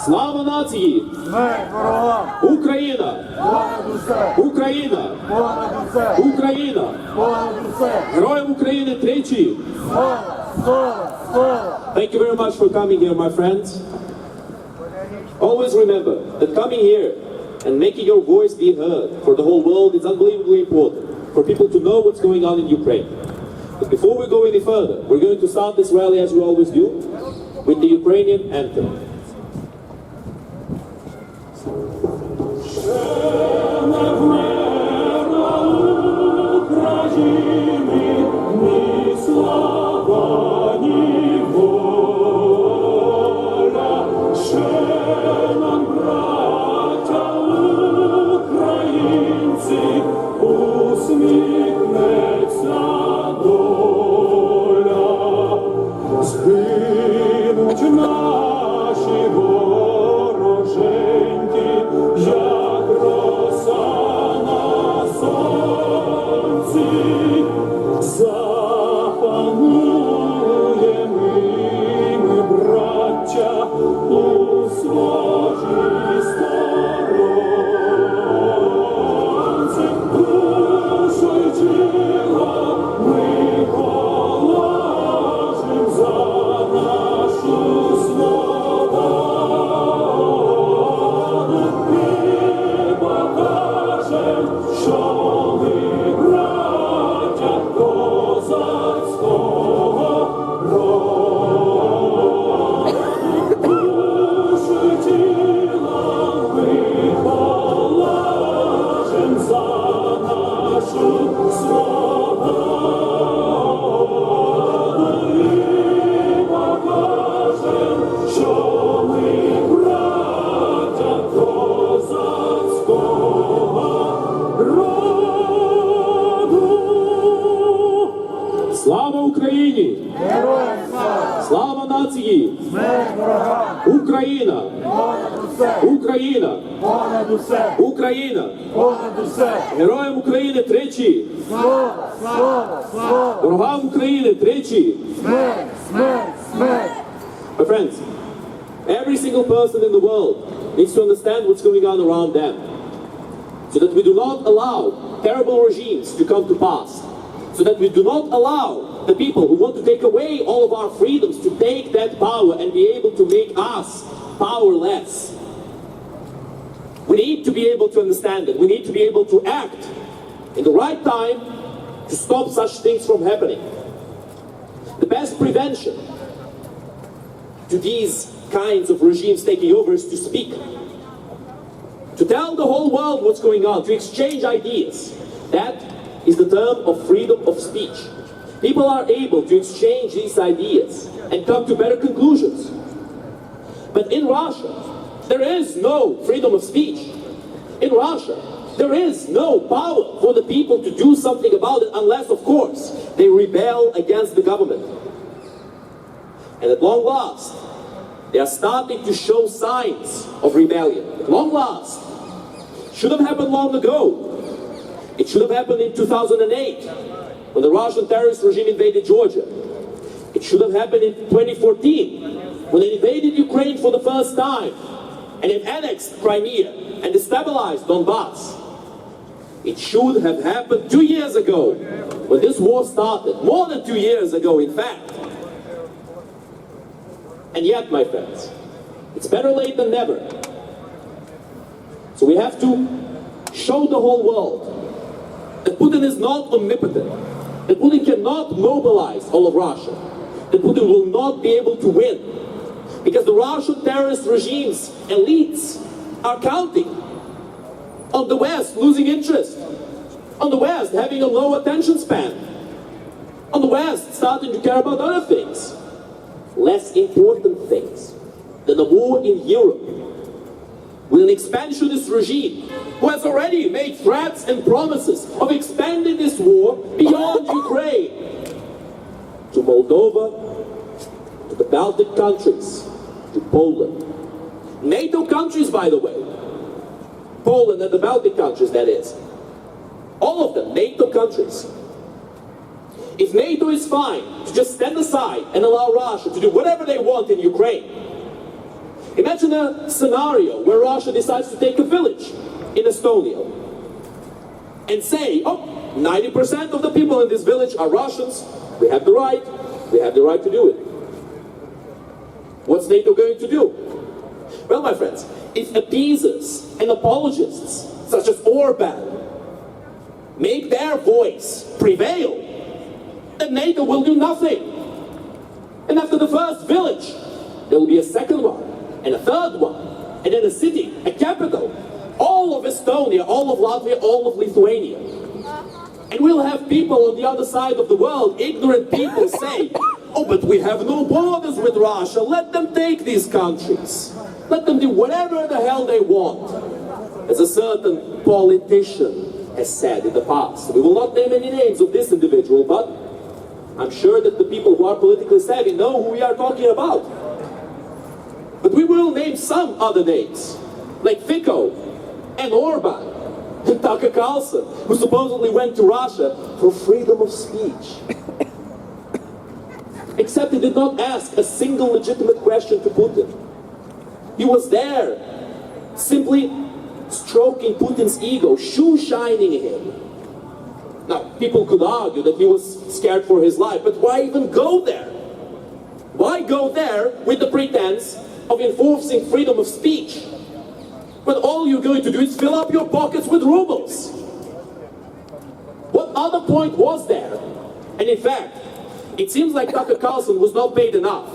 Слава нації! Смерть ворогам! Україна! Понад усе! Україна! Понад усе! Україна! Понад усе! Героям України тричі! Слава! Слава! Слава! Thank you very much for coming here, my friends. Always remember that coming here and making your voice be heard for the whole world is unbelievably important for people to know what's going on in Ukraine. But before we go any further, we're going to start this rally as we always do with the Ukrainian anthem. Слава Україні! Героям слава! Слава нації! Смерть ворогам! Україна! Понад усе! Україна! Понад усе! Україна! Понад усе! Героям України тричі! Слава! Слава! Слава! Ворогам України тричі! Смерть! Смерть! Смерть! My friends, every single person in the world needs to understand what's going on around them, so that we do not allow terrible regimes to come to pass, so that we do not allow the people who want to take away all of our freedoms to take that power and be able to make us powerless. We need to be able to understand it. We need to be able to act in the right time to stop such things from happening. The best prevention to these kinds of regimes taking over is to speak. To tell the whole world what's going on, to exchange ideas. That is the term of freedom of speech. People are able to exchange these ideas and come to better conclusions. But in Russia, there is no freedom of speech. In Russia, there is no power for the people to do something about it unless, of course, they rebel against the government. And at long last, they are starting to show signs of rebellion. At long last. Should have happened long ago. It should have happened in 2008, when the Russian terrorist regime invaded Georgia. It should have happened in 2014, when they invaded Ukraine for the first time, and it annexed Crimea and destabilized Donbass. It should have happened 2 years ago, when this war started. More than 2 years ago, in fact. And yet, my friends, it's better late than never. So we have to show the whole world that Putin is not omnipotent, that Putin cannot mobilize all of Russia, that Putin will not be able to win, because the Russian terrorist regime's elites are counting on the West losing interest, on the West having a low attention span, on the West starting to care about other things, less important things than a war in Europe with an expansionist regime who has already made threats and promises of expanding this war beyond Ukraine to Moldova, to the Baltic countries, to Poland. NATO countries, by the way. Poland and the Baltic countries, that is. All of them, NATO countries. If NATO is fine to just stand aside and allow Russia to do whatever they want in Ukraine, Imagine a scenario where Russia decides to take a village in Estonia and say, oh, 90% of the people in this village are Russians. We have the right to do it. What's NATO going to do? Well, my friends, if appeasers and apologists such as Orban make their voice prevail, then NATO will do nothing. And after the first village, there will be a second one, and a third one, and then a city, a capital, all of Estonia, all of Latvia, all of Lithuania. And we'll have people on the other side of the world, ignorant people, say, oh, but we have no borders with Russia, let them take these countries. Let them do whatever the hell they want. As a certain politician has said in the past. We will not name any names of this individual, but I'm sure that the people who are politically savvy know who we are talking about. But we will name some other names, like Fico and Orban and Tucker Carlson, who supposedly went to Russia for freedom of speech. Except he did not ask a single legitimate question to Putin. He was there, simply stroking Putin's ego, shoe-shining him. Now, people could argue that he was scared for his life, but why even go there? Why go there with the pretense of enforcing freedom of speech, when all you're going to do is fill up your pockets with rubles? What other point was there? And in fact, it seems like Tucker Carlson was not paid enough.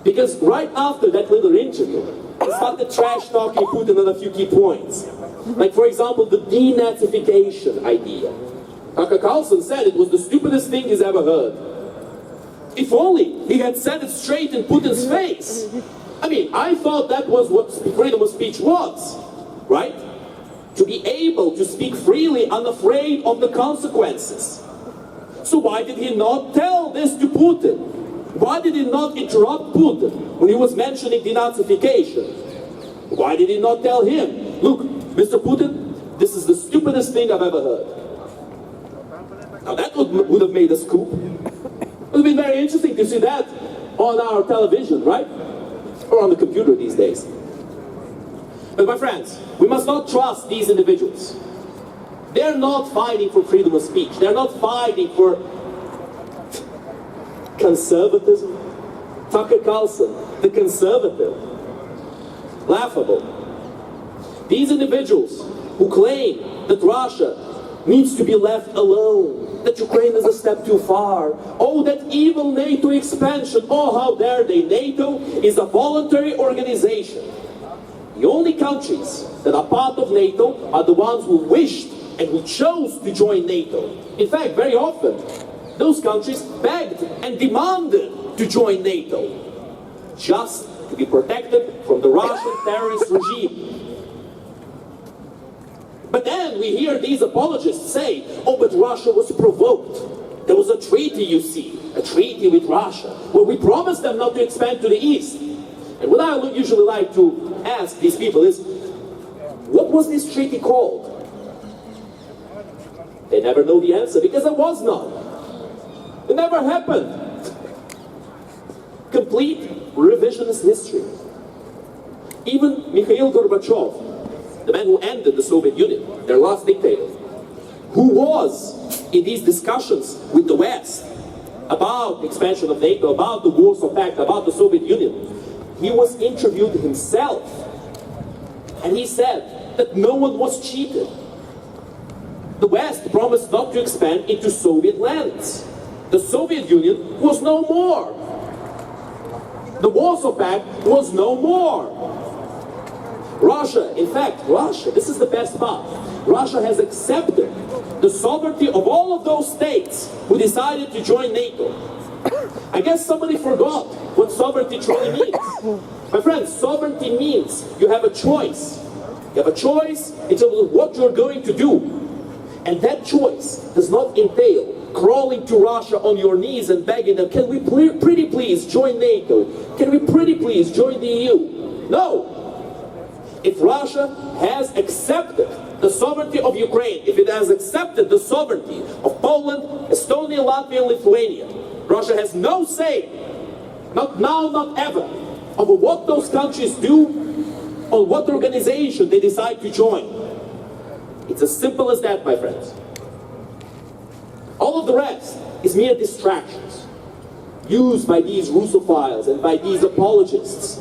Because right after that little interview, he started trash-talking Putin on a few key points. Like, for example, the denazification idea. Tucker Carlson said it was the stupidest thing he's ever heard. If only he had said it straight in Putin's face. I mean, I thought that was what freedom of speech was, right? To be able to speak freely, unafraid of the consequences. So why did he not tell this to Putin? Why did he not interrupt Putin when he was mentioning denazification? Why did he not tell him, look, Mr. Putin, this is the stupidest thing I've ever heard? Now that would have made a scoop. It would have been very interesting to see that on our television, right? Or on the computer these days. But my friends, we must not trust these individuals. They're not fighting for freedom of speech. They're not fighting for conservatism. Tucker Carlson, the conservative. Laughable. These individuals who claim that Russia needs to be left alone, that Ukraine is a step too far, oh, that evil NATO expansion, oh, how dare they. NATO is a voluntary organization. The only countries that are part of NATO are the ones who wished and who chose to join NATO. In fact, very often, those countries begged and demanded to join NATO, just to be protected from the Russian terrorist regime. But then we hear these apologists say, oh, but Russia was provoked. There was a treaty, you see, a treaty with Russia, where we promised them not to expand to the east. And what I would usually like to ask these people is, what was this treaty called? They never know the answer, because there was none. It never happened. Complete revisionist history. Even Mikhail Gorbachev, the man who ended the Soviet Union, their last dictator, who was in these discussions with the West about the expansion of NATO, about the Warsaw Pact, about the Soviet Union, he was interviewed himself, and he said that no one was cheated. The West promised not to expand into Soviet lands. The Soviet Union was no more. The Warsaw Pact was no more. Russia, in fact, this is the best part. Russia has accepted the sovereignty of all of those states who decided to join NATO. I guess somebody forgot what sovereignty truly means. My friends, sovereignty means you have a choice. You have a choice in terms of what you're going to do. And that choice does not entail crawling to Russia on your knees and begging them, can we pretty please join NATO? Can we pretty please join the EU? No! If Russia has accepted the sovereignty of Ukraine, if it has accepted the sovereignty of Poland, Estonia, Latvia, and Lithuania, Russia has no say, not now, not ever, of what those countries do or what organization they decide to join. It's as simple as that, my friends. All of the rest is mere distractions used by these Russophiles and by these apologists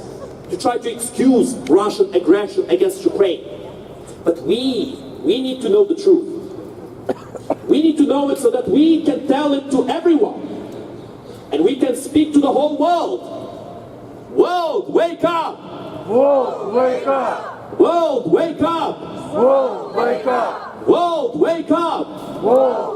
to try to excuse Russian aggression against Ukraine. But we need to know the truth. We need to know it so that we can tell it to everyone. And we can speak to the whole world. World, wake up! World, wake up! World, wake up! World, wake up! World, wake up! World.